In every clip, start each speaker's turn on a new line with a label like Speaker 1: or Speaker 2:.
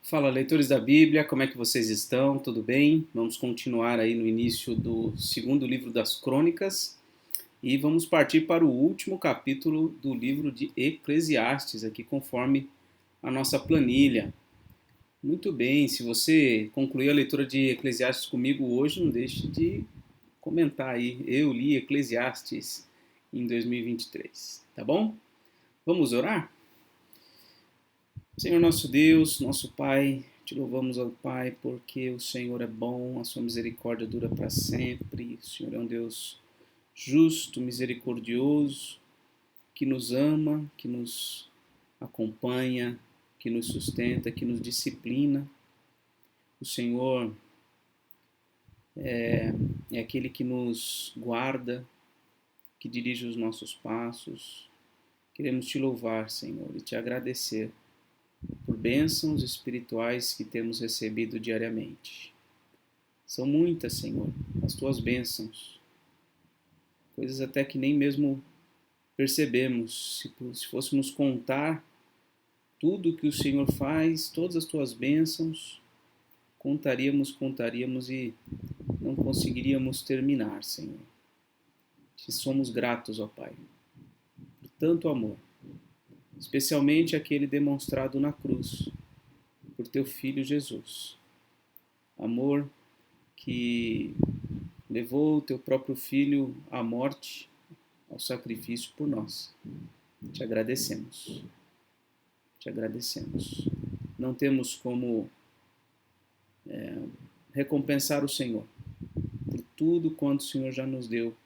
Speaker 1: Fala, leitores da Bíblia, como é que vocês estão? Tudo bem? Vamos continuar aí no início do segundo livro das Crônicas e vamos partir para o último capítulo do livro de Eclesiastes, aqui conforme a nossa planilha. Muito bem, se você concluiu a leitura de Eclesiastes comigo hoje, não deixe de comentar aí. Eu li Eclesiastes em 2023, tá bom? Vamos orar? Senhor nosso Deus, nosso Pai, te louvamos, ó Pai, porque o Senhor é bom, a sua misericórdia dura para sempre. O Senhor é um Deus justo, misericordioso, que nos ama, que nos acompanha, que nos sustenta, que nos disciplina. O Senhor é aquele que nos guarda, que dirige os nossos passos. Queremos te louvar, Senhor, e te agradecer por bênçãos espirituais que temos recebido diariamente. São muitas, Senhor, as tuas bênçãos, coisas até que nem mesmo percebemos. Se fôssemos contar tudo que o Senhor faz, todas as tuas bênçãos, contaríamos e não conseguiríamos terminar, Senhor. Te somos gratos, ó Pai, por tanto amor, especialmente aquele demonstrado na cruz, por teu Filho Jesus. Amor que levou o teu próprio Filho à morte, ao sacrifício por nós. Te agradecemos. Te agradecemos. Não temos como recompensar o Senhor por tudo quanto o Senhor já nos deu.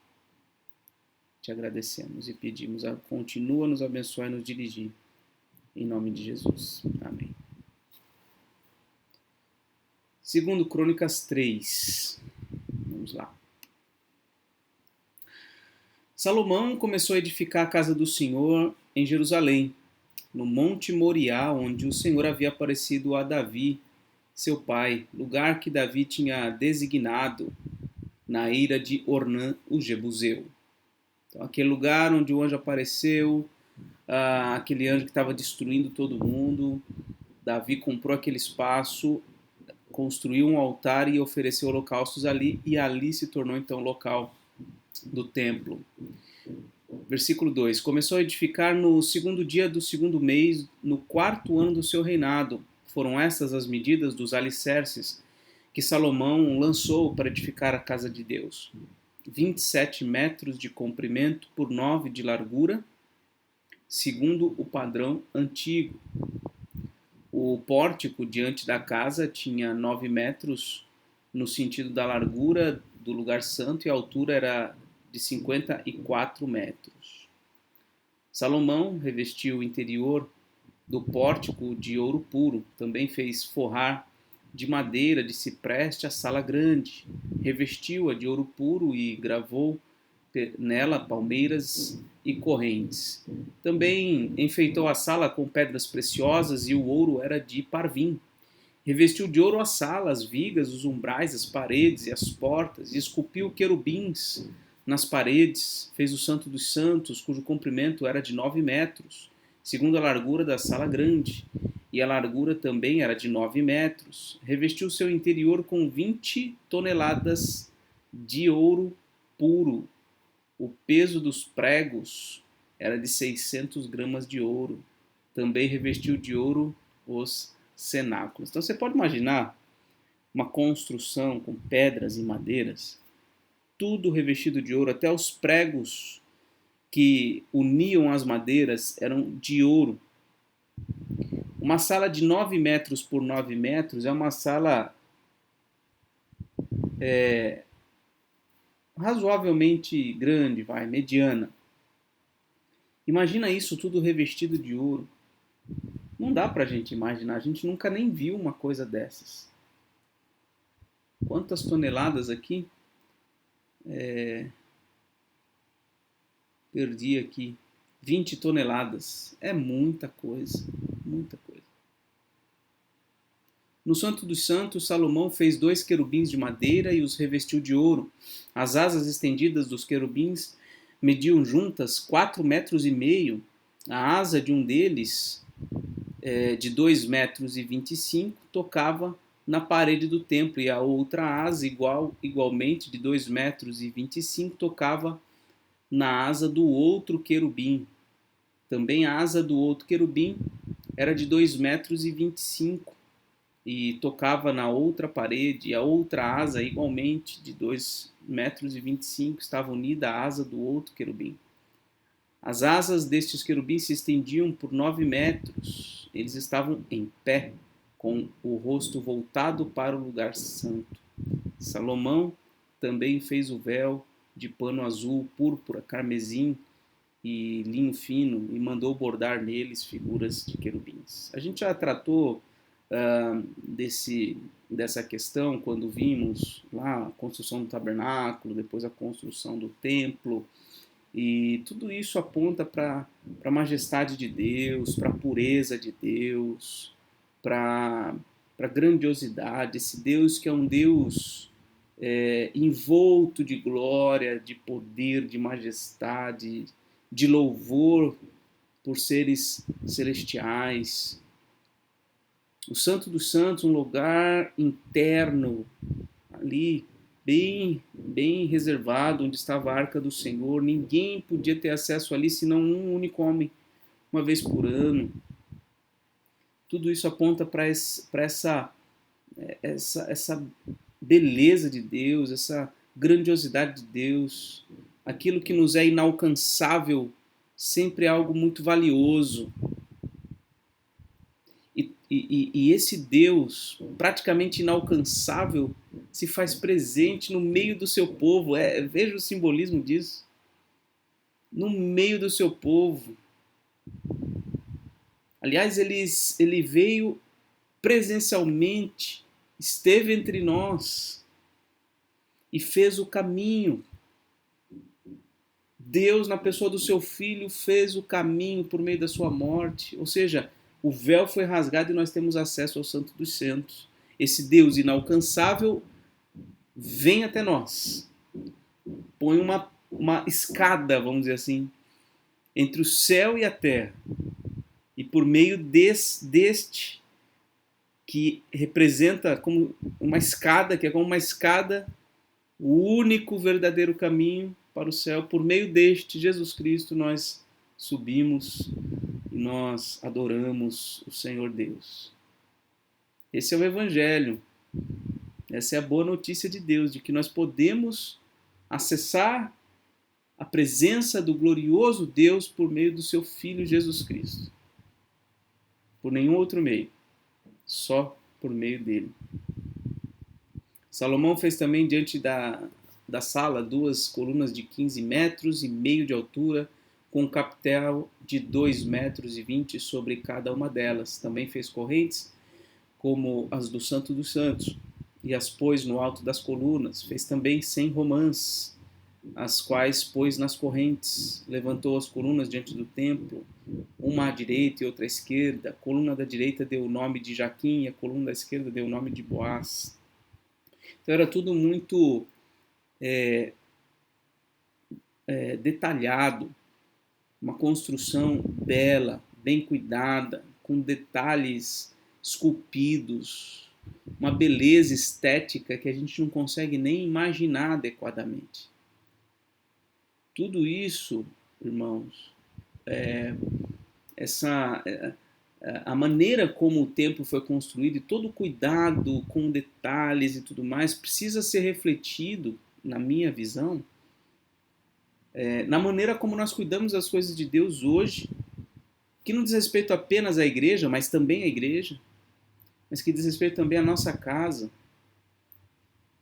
Speaker 1: Te agradecemos e pedimos, continua a nos abençoar e nos dirigir. Em nome de Jesus. Amém. Segundo Crônicas 3. Vamos lá. Salomão começou a edificar a casa do Senhor em Jerusalém, no Monte Moriá, onde o Senhor havia aparecido a Davi, seu pai, lugar que Davi tinha designado na ira de Ornã, o Jebuseu. Então, aquele lugar onde o anjo apareceu, aquele anjo que estava destruindo todo mundo, Davi comprou aquele espaço, construiu um altar e ofereceu holocaustos ali, e ali se tornou então o local do templo. Versículo 2: Começou a edificar no segundo dia do segundo mês, no quarto ano do seu reinado. Foram estas as medidas dos alicerces que Salomão lançou para edificar a casa de Deus: 27 metros de comprimento por 9 de largura, segundo o padrão antigo. O pórtico diante da casa tinha 9 metros no sentido da largura do lugar santo, e a altura era de 54 metros. Salomão revestiu o interior do pórtico de ouro puro. Também fez forrar de madeira de cipreste a sala grande. Revestiu-a de ouro puro e gravou nela palmeiras e correntes. Também enfeitou a sala com pedras preciosas, e o ouro era de Parvim. Revestiu de ouro a sala, as vigas, os umbrais, as paredes e as portas, e esculpiu querubins nas paredes. Fez o Santo dos Santos, cujo comprimento era de 9 metros, segundo a largura da sala grande, e a largura também era de 9 metros. Revestiu seu interior com 20 toneladas de ouro puro. O peso dos pregos era de 600 gramas de ouro. Também revestiu de ouro os cenáculos. Então você pode imaginar uma construção com pedras e madeiras, tudo revestido de ouro, até os pregos que uniam as madeiras eram de ouro. Uma sala de 9 metros por 9 metros é uma sala razoavelmente grande, mediana. Imagina isso tudo revestido de ouro. Não dá pra gente imaginar, a gente nunca nem viu uma coisa dessas. Quantas toneladas aqui? Perdi aqui. 20 toneladas. É muita coisa, muita coisa. No Santo dos Santos, Salomão fez 2 querubins de madeira e os revestiu de ouro. As asas estendidas dos querubins mediam juntas 4,5 metros. A asa de um deles de 2,25 m tocava na parede do templo, e a outra asa, igualmente de 2,25 m, tocava na asa do outro querubim. Também a asa do outro querubim era de 2,25 m e tocava na outra parede, e a outra asa, igualmente de 2,25 m, estava unida à asa do outro querubim. As asas destes querubins se estendiam por 9 metros. Eles estavam em pé, com o rosto voltado para o lugar santo. Salomão também fez o véu de pano azul, púrpura, carmesim e linho fino, e mandou bordar neles figuras de querubins. A gente já tratou dessa questão quando vimos lá a construção do tabernáculo, depois a construção do templo, e tudo isso aponta para a majestade de Deus, para a pureza de Deus, para a grandiosidade, esse Deus que é um Deus envolto de glória, de poder, de majestade, de louvor por seres celestiais. O Santo dos Santos, um lugar interno, ali, bem reservado, onde estava a Arca do Senhor. Ninguém podia ter acesso ali, senão um único homem, uma vez por ano. Tudo isso aponta para essa beleza de Deus, essa grandiosidade de Deus. Aquilo que nos é inalcançável sempre é algo muito valioso. E esse Deus, praticamente inalcançável, se faz presente no meio do seu povo. Veja o simbolismo disso. No meio do seu povo. Aliás, ele veio presencialmente, esteve entre nós e fez o caminho. Deus, na pessoa do seu Filho, fez o caminho por meio da sua morte. Ou seja, o véu foi rasgado e nós temos acesso ao Santo dos Santos. Esse Deus inalcançável vem até nós. Põe uma escada, vamos dizer assim, entre o céu e a terra. E por meio deste, que representa como uma escada, que é como uma escada, o único verdadeiro caminho para o céu, por meio deste, Jesus Cristo, nós subimos e nós adoramos o Senhor Deus. Esse é o Evangelho. Essa é a boa notícia de Deus, de que nós podemos acessar a presença do glorioso Deus por meio do seu Filho Jesus Cristo. Por nenhum outro meio, só por meio dele. Salomão fez também diante da sala 2 colunas de 15 metros e meio de altura, com um capitel de 2,20 metros sobre cada uma delas. Também fez correntes, como as do Santo dos Santos, e as pôs no alto das colunas. Fez também 100 romãs, as quais pôs nas correntes. Levantou as colunas diante do templo, uma à direita e outra à esquerda. A coluna da direita deu o nome de Jaquim, e a coluna da esquerda deu o nome de Boaz. Então era tudo muito detalhado, uma construção bela, bem cuidada, com detalhes esculpidos, uma beleza estética que a gente não consegue nem imaginar adequadamente. Tudo isso, irmãos, a maneira como o templo foi construído e todo o cuidado com detalhes e tudo mais precisa ser refletido, na minha visão, na maneira como nós cuidamos das coisas de Deus hoje, que não diz respeito apenas à igreja, mas também à igreja, mas que diz respeito também à nossa casa.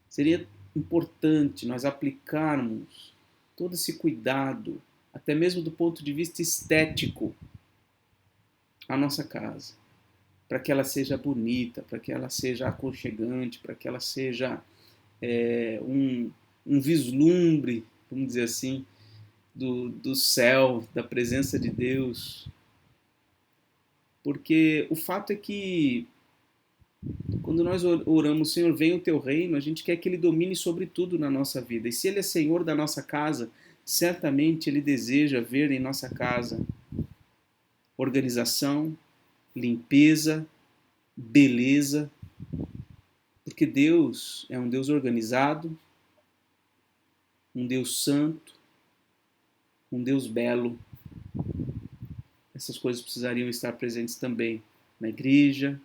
Speaker 1: Seria importante nós aplicarmos todo esse cuidado, até mesmo do ponto de vista estético, à nossa casa, para que ela seja bonita, para que ela seja aconchegante, para que ela seja um vislumbre, vamos dizer assim, do céu, da presença de Deus. Porque o fato é que quando nós oramos, Senhor, venha o teu reino, a gente quer que ele domine sobre tudo na nossa vida. E se ele é Senhor da nossa casa, certamente ele deseja ver em nossa casa organização, limpeza, beleza, porque Deus é um Deus organizado, um Deus santo, um Deus belo. Essas coisas precisariam estar presentes também na igreja,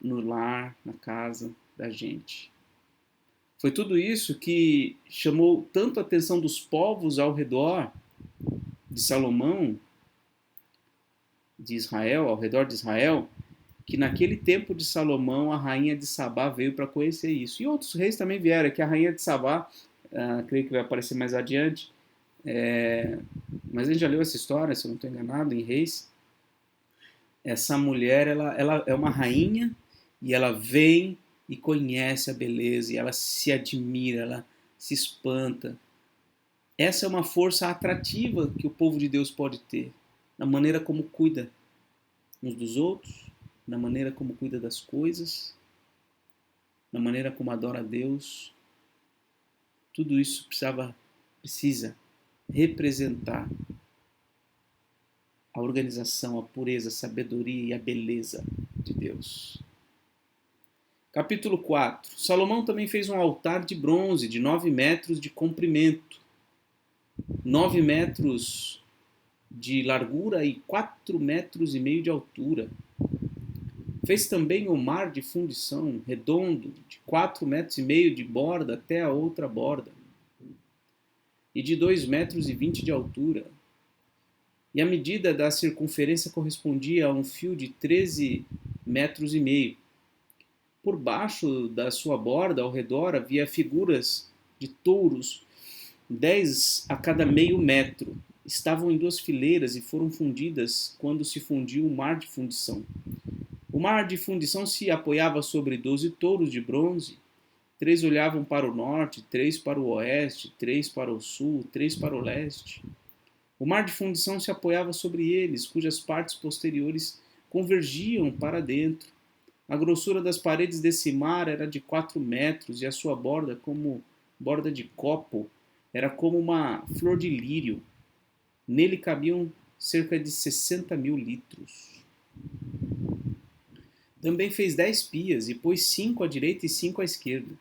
Speaker 1: no lar, na casa da gente. Foi tudo isso que chamou tanto a atenção dos povos ao redor de Salomão, de Israel, ao redor de Israel, que naquele tempo de Salomão a rainha de Sabá veio para conhecer isso. E outros reis também vieram, que a rainha de Sabá, creio que vai aparecer mais adiante, mas a gente já leu essa história, se eu não estou enganado, em Reis. Essa mulher, ela é uma rainha e ela vem e conhece a beleza, e ela se admira, ela se espanta. Essa é uma força atrativa que o povo de Deus pode ter, na maneira como cuida uns dos outros, na maneira como cuida das coisas, na maneira como adora a Deus. Tudo isso precisa representar a organização, a pureza, a sabedoria e a beleza de Deus. Capítulo 4. Salomão também fez um altar de bronze de 9 metros de comprimento, 9 metros de largura e 4 metros e meio de altura. Fez também o mar de fundição redondo de 4 metros e meio de borda até a outra borda, e de 2 metros e 20 de altura. E a medida da circunferência correspondia a um fio de 13 metros e meio. Por baixo da sua borda, ao redor, havia figuras de touros, 10 a cada meio metro. Estavam em 2 fileiras e foram fundidas quando se fundiu o mar de fundição. O mar de fundição se apoiava sobre 12 touros de bronze. 3 olhavam para o norte, 3 para o oeste, 3 para o sul, 3 para o leste. O mar de fundição se apoiava sobre eles, cujas partes posteriores convergiam para dentro. A grossura das paredes desse mar era de 4 metros e a sua borda, como borda de copo, era como uma flor de lírio. Nele cabiam cerca de 60.000 litros. Também fez 10 pias e pôs 5 à direita e 5 à esquerda.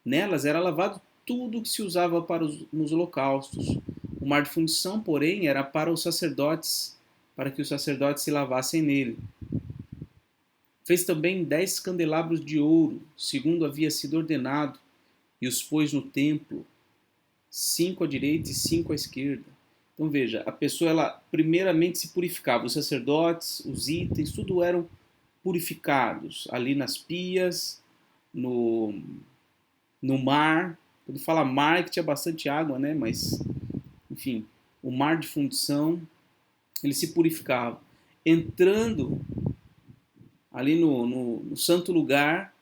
Speaker 1: Nelas era lavado tudo o que se usava nos holocaustos. O mar de fundição, porém, era para os sacerdotes, para que os sacerdotes se lavassem nele. Fez também 10 candelabros de ouro, segundo havia sido ordenado, e os pôs no templo, 5 à direita e 5 à esquerda. Então veja, a pessoa, ela primeiramente se purificava, os sacerdotes, os itens, tudo eram purificados, ali nas pias, no mar. Quando fala mar é que tinha bastante água, né? Mas, enfim, o mar de fundição, ele se purificava. Entrando ali no santo lugar,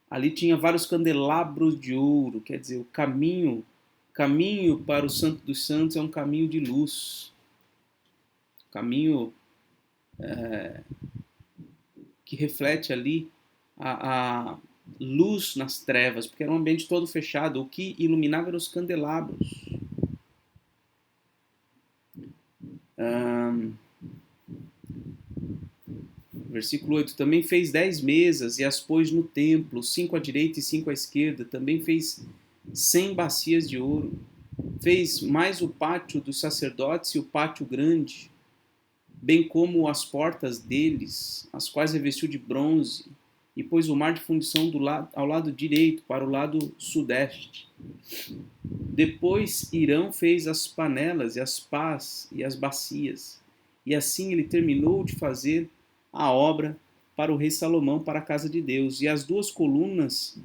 Speaker 1: ali tinha vários candelabros de ouro, quer dizer, o caminho para o Santo dos Santos é um caminho de luz, caminho que reflete ali a luz nas trevas, porque era um ambiente todo fechado. O que iluminava eram os candelabros. Versículo 8. Também fez 10 mesas e as pôs no templo, 5 à direita e 5 à esquerda. Também fez 100 bacias de ouro. Fez mais o pátio dos sacerdotes e o pátio grande, bem como as portas deles, as quais revestiu de bronze, e pôs o mar de fundição ao lado direito, para o lado sudeste. Depois Irão fez as panelas e as pás e as bacias, e assim ele terminou de fazer a obra para o rei Salomão, para a casa de Deus. E as 2 colunas,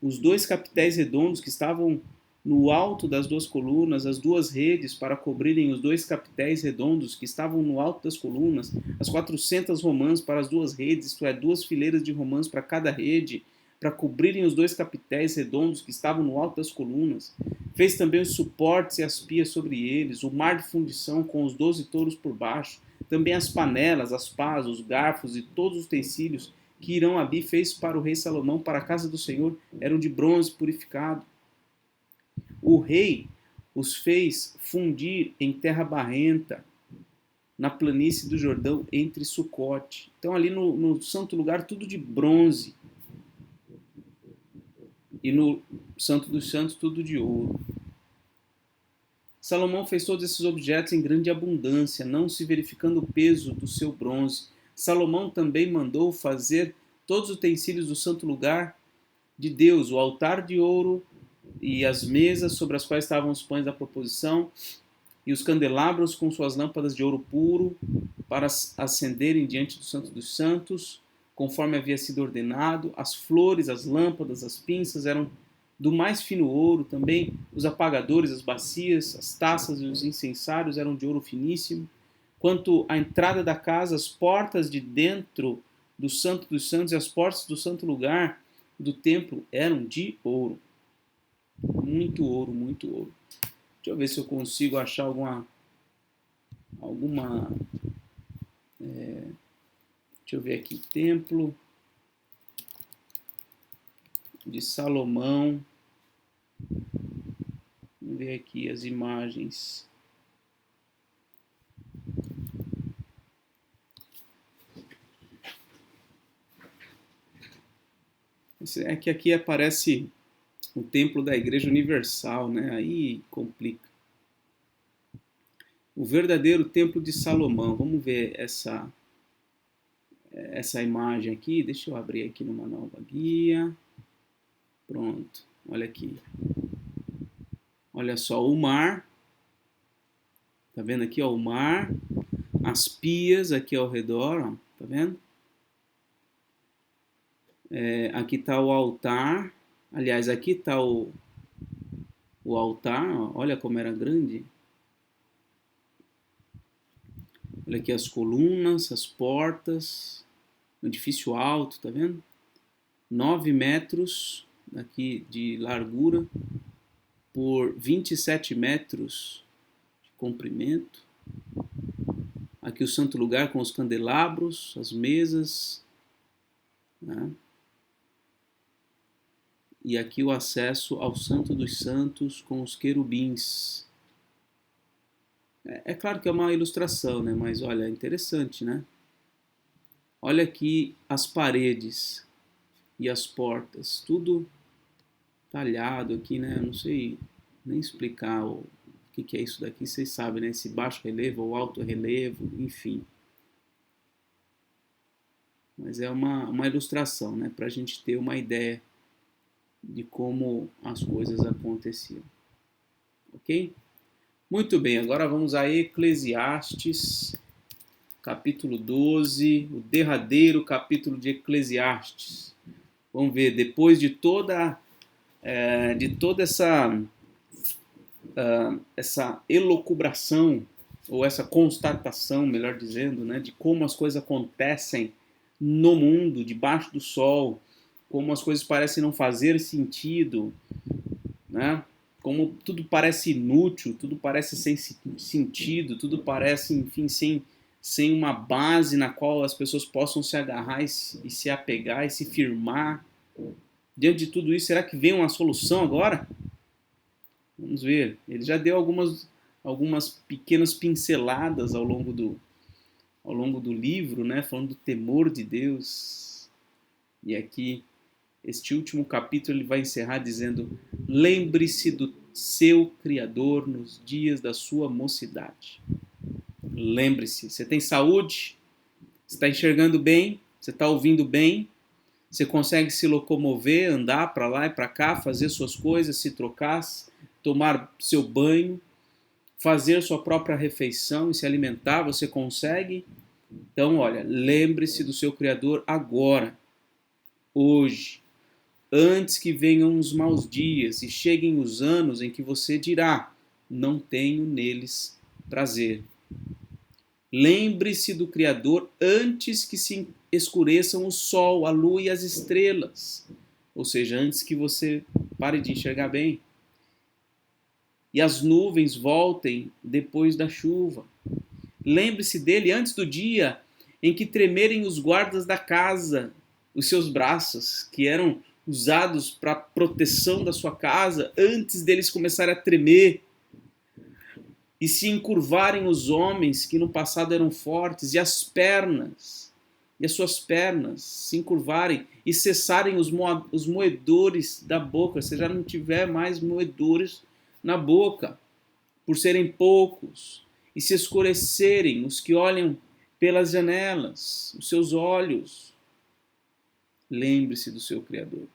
Speaker 1: os 2 capitéis redondos que estavam no alto das 2 colunas, as 2 redes para cobrirem os 2 capitéis redondos que estavam no alto das colunas, as 400 romãs para as 2 redes, isto é, 2 fileiras de romãs para cada rede, para cobrirem os 2 capitéis redondos que estavam no alto das colunas. Fez também os suportes e as pias sobre eles, o mar de fundição com os 12 touros por baixo, também as panelas, as pás, os garfos e todos os utensílios que Irão-Abi fez para o rei Salomão, para a casa do Senhor, eram de bronze purificado. O rei os fez fundir em terra barrenta, na planície do Jordão, entre Sucote. Então ali no santo lugar, tudo de bronze. E no Santo dos Santos, tudo de ouro. Salomão fez todos esses objetos em grande abundância, não se verificando o peso do seu bronze. Salomão também mandou fazer todos os utensílios do santo lugar de Deus, o altar de ouro e as mesas sobre as quais estavam os pães da proposição, e os candelabros com suas lâmpadas de ouro puro, para acenderem diante do Santo dos Santos, conforme havia sido ordenado. As flores, as lâmpadas, as pinças eram do mais fino ouro. Também os apagadores, as bacias, as taças e os incensários eram de ouro finíssimo. Quanto à entrada da casa, as portas de dentro do Santo dos Santos e as portas do santo lugar do templo eram de ouro. Muito ouro, muito ouro. Deixa eu ver se eu consigo achar alguma deixa eu ver aqui, templo de Salomão. Vamos ver aqui as imagens. É que aqui aparece o templo da Igreja Universal, né? Aí complica. O verdadeiro templo de Salomão. Vamos ver essa imagem aqui. Deixa eu abrir aqui numa nova guia. Pronto. Olha aqui. Olha só o mar. Tá vendo aqui, ó, o mar? As pias aqui ao redor, ó. Tá vendo? Aqui está o altar. Aliás, aqui está o altar. Ó. Olha como era grande. Olha aqui as colunas, as portas. Um edifício alto, tá vendo? 9 metros aqui de largura por 27 metros de comprimento. Aqui o santo lugar com os candelabros, as mesas, né? E aqui o acesso ao Santo dos Santos com os querubins. É claro que é uma ilustração, né? Mas olha, é interessante, né? Olha aqui as paredes e as portas, tudo talhado aqui, né? Eu não sei nem explicar o que é isso daqui, vocês sabem, né? Esse baixo relevo ou alto relevo, enfim. Mas é uma ilustração, né? Para a gente ter uma ideia de como as coisas aconteciam. Ok? Muito bem, agora vamos a Eclesiastes, capítulo 12, o derradeiro capítulo de Eclesiastes. Vamos ver, depois de toda essa elucubração, ou essa constatação, melhor dizendo, né, de como as coisas acontecem no mundo, debaixo do sol, como as coisas parecem não fazer sentido, né? Como tudo parece inútil, tudo parece sem sentido, tudo parece, enfim, sem uma base na qual as pessoas possam se agarrar e se apegar e se firmar. Diante de tudo isso, será que vem uma solução agora? Vamos ver. Ele já deu algumas pequenas pinceladas ao longo do livro, né? Falando do temor de Deus. E aqui, este último capítulo, ele vai encerrar dizendo: lembre-se do seu Criador nos dias da sua mocidade. Lembre-se, você tem saúde? Você está enxergando bem? Você está ouvindo bem? Você consegue se locomover, andar para lá e para cá, fazer suas coisas, se trocar, tomar seu banho, fazer sua própria refeição e se alimentar? Você consegue? Então, olha, lembre-se do seu Criador agora, hoje, antes que venham os maus dias e cheguem os anos em que você dirá: não tenho neles prazer. Lembre-se do Criador antes que se escureçam o sol, a lua e as estrelas. Ou seja, antes que você pare de enxergar bem. E as nuvens voltem depois da chuva. Lembre-se dele antes do dia em que tremerem os guardas da casa, os seus braços, que eram usados para proteção da sua casa, antes deles começarem a tremer. e se encurvarem os homens que no passado eram fortes, e as suas pernas se encurvarem e cessarem os moedores da boca, você já não tiver mais moedores na boca, por serem poucos, e se escurecerem os que olham pelas janelas, os seus olhos, lembre-se do seu Criador.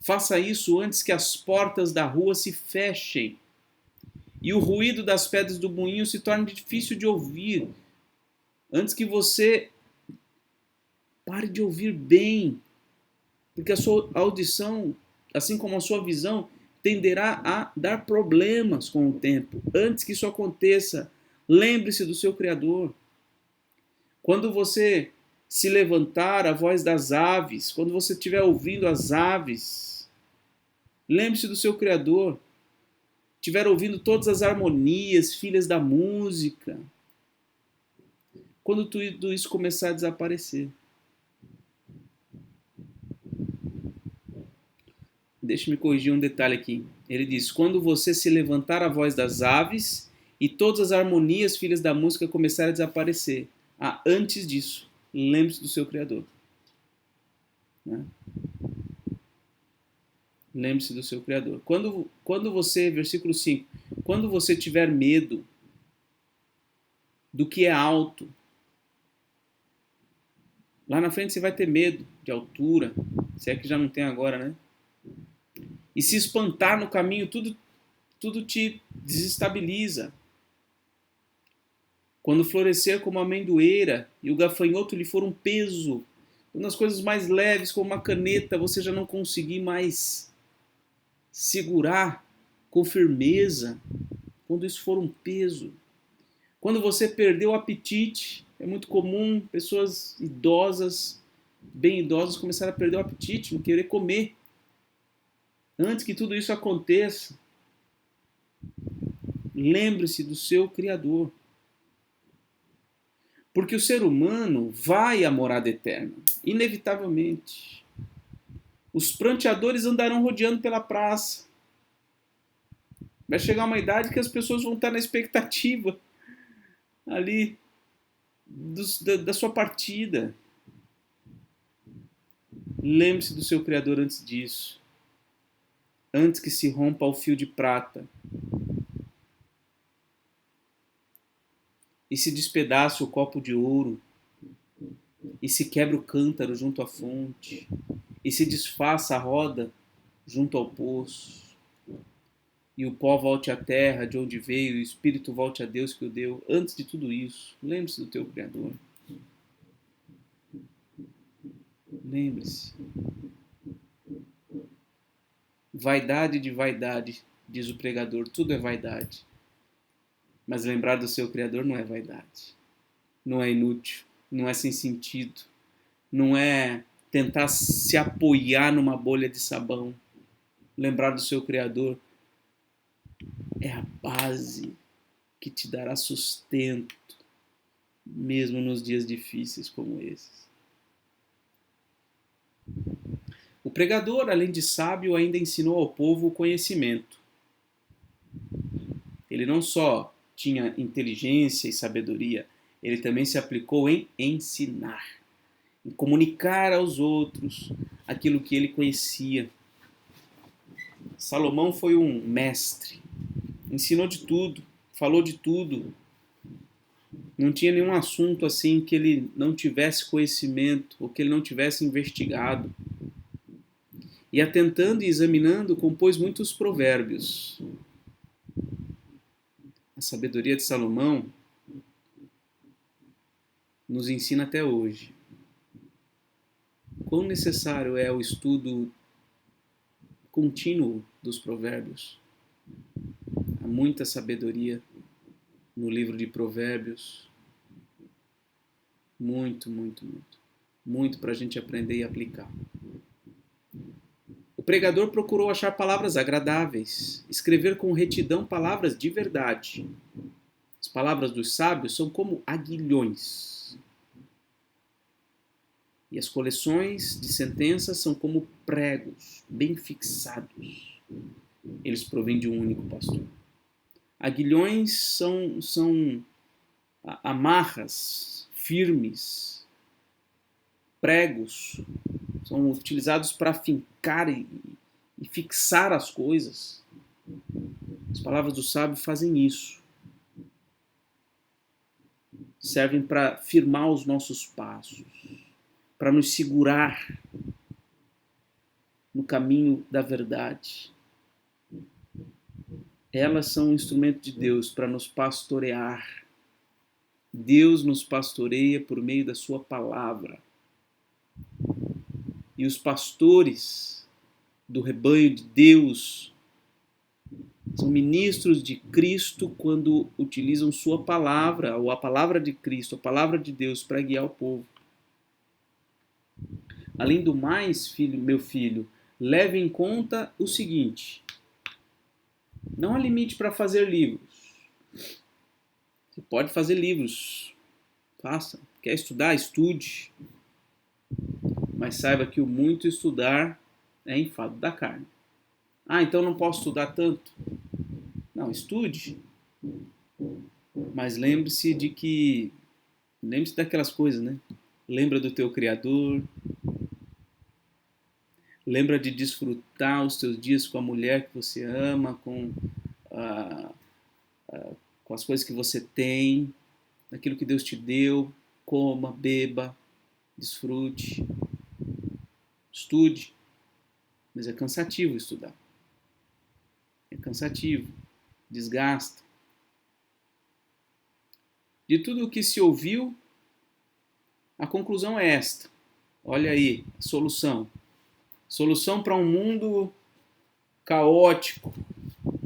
Speaker 1: Faça isso antes que as portas da rua se fechem e o ruído das pedras do moinho se torne difícil de ouvir. Antes que você pare de ouvir bem, porque a sua audição, assim como a sua visão, tenderá a dar problemas com o tempo. Antes que isso aconteça, lembre-se do seu Criador. Quando você se levantar a voz das aves, quando você estiver ouvindo as aves, lembre-se do seu Criador. Estiver ouvindo todas as harmonias, filhas da música, quando tudo isso começar a desaparecer. Deixe-me corrigir um detalhe aqui. Ele diz, quando você se levantar a voz das aves e todas as harmonias, filhas da música, começarem a desaparecer. Antes disso, lembre-se do seu Criador. Né? Lembre-se do seu Criador. Quando você, versículo 5, quando você tiver medo do que é alto, lá na frente você vai ter medo de altura, se é que já não tem agora, né? E se espantar no caminho, tudo te desestabiliza. Quando florescer como a amendoeira e o gafanhoto lhe for um peso, quando as coisas mais leves, como uma caneta, você já não conseguir mais segurar com firmeza, quando isso for um peso. Quando você perder o apetite, é muito comum pessoas idosas, bem idosas, começarem a perder o apetite, não querer comer. Antes que tudo isso aconteça, lembre-se do seu Criador. Porque o ser humano vai à morada eterna, inevitavelmente. Os pranteadores andarão rodeando pela praça. Vai chegar uma idade que as pessoas vão estar na expectativa ali da sua partida. Lembre-se do seu Criador antes disso. Antes que se rompa o fio de prata e se despedace o copo de ouro e se quebre o cântaro junto à fonte e se desfaça a roda junto ao poço e o pó volte à terra de onde veio e o espírito volte a Deus que o deu. Antes de tudo isso, lembre-se do teu Criador. Lembre-se. Vaidade de vaidade, diz o pregador, tudo é vaidade. Mas lembrar do seu Criador não é vaidade. Não é inútil, não é sem sentido. Não é tentar se apoiar numa bolha de sabão. Lembrar do seu Criador é a base que te dará sustento, mesmo nos dias difíceis como esses. O pregador, além de sábio, ainda ensinou ao povo o conhecimento. Ele não só tinha inteligência e sabedoria, ele também se aplicou em ensinar, em comunicar aos outros aquilo que ele conhecia. Salomão foi um mestre, ensinou de tudo, falou de tudo. Não tinha nenhum assunto assim que ele não tivesse conhecimento ou que ele não tivesse investigado. E atentando e examinando, compôs muitos provérbios. A sabedoria de Salomão nos ensina até hoje quão necessário é o estudo contínuo dos provérbios. Há muita sabedoria no livro de Provérbios. Muito, muito, muito. Muito para a gente aprender e aplicar. O pregador procurou achar palavras agradáveis, escrever com retidão palavras de verdade. As palavras dos sábios são como aguilhões. E as coleções de sentenças são como pregos, bem fixados. eles provêm de um único pastor. Aguilhões são amarras firmes, pregos, são utilizados para fincar e fixar as coisas. As palavras do sábio fazem isso. Servem para firmar os nossos passos, para nos segurar no caminho da verdade. Elas são um instrumento de Deus para nos pastorear. Deus nos pastoreia por meio da sua palavra. E os pastores do rebanho de Deus são ministros de Cristo quando utilizam sua palavra, ou a palavra de Cristo, a palavra de Deus, para guiar o povo. Além do mais, meu filho, leve em conta o seguinte: não há limite para fazer livros. Você pode fazer livros, faça. Quer estudar? Estude. Mas saiba que o muito estudar é enfado da carne. Ah, então não posso estudar tanto? Não, estude. Mas lembre-se daquelas coisas, né? Lembra do teu Criador. Lembra de desfrutar os teus dias com a mulher que você ama, com as coisas que você tem, daquilo que Deus te deu. Coma, beba, desfrute, estude. Mas é cansativo estudar. É cansativo, desgasta. De tudo o que se ouviu, a conclusão é esta. Olha aí, a solução. Solução para um mundo caótico,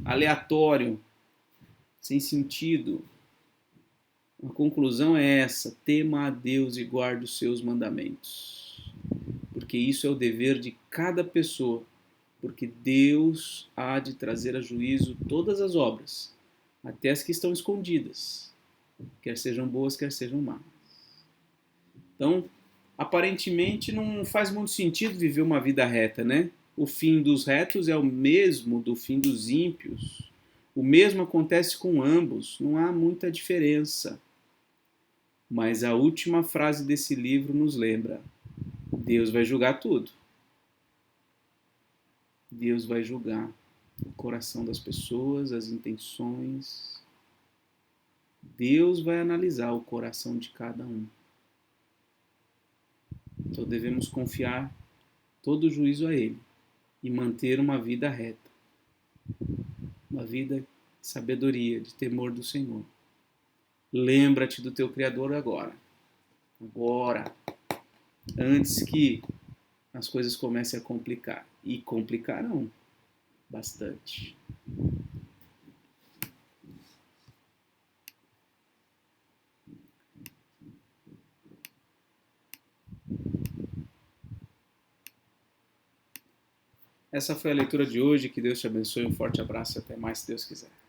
Speaker 1: aleatório, sem sentido. A conclusão é essa: tema a Deus e guarde os seus mandamentos. Porque isso é o dever de cada pessoa. Porque Deus há de trazer a juízo todas as obras, até as que estão escondidas, quer sejam boas, quer sejam más. Então, aparentemente não faz muito sentido viver uma vida reta, né? O fim dos retos é o mesmo do fim dos ímpios. O mesmo acontece com ambos, não há muita diferença. Mas a última frase desse livro nos lembra: Deus vai julgar tudo. Deus vai julgar o coração das pessoas, as intenções. Deus vai analisar o coração de cada um. Então devemos confiar todo o juízo a Ele e manter uma vida reta, uma vida de sabedoria, de temor do Senhor. Lembra-te do teu Criador agora, antes que as coisas comecem a complicar. E complicarão bastante. Essa foi a leitura de hoje. Que Deus te abençoe. Um forte abraço e até mais, se Deus quiser.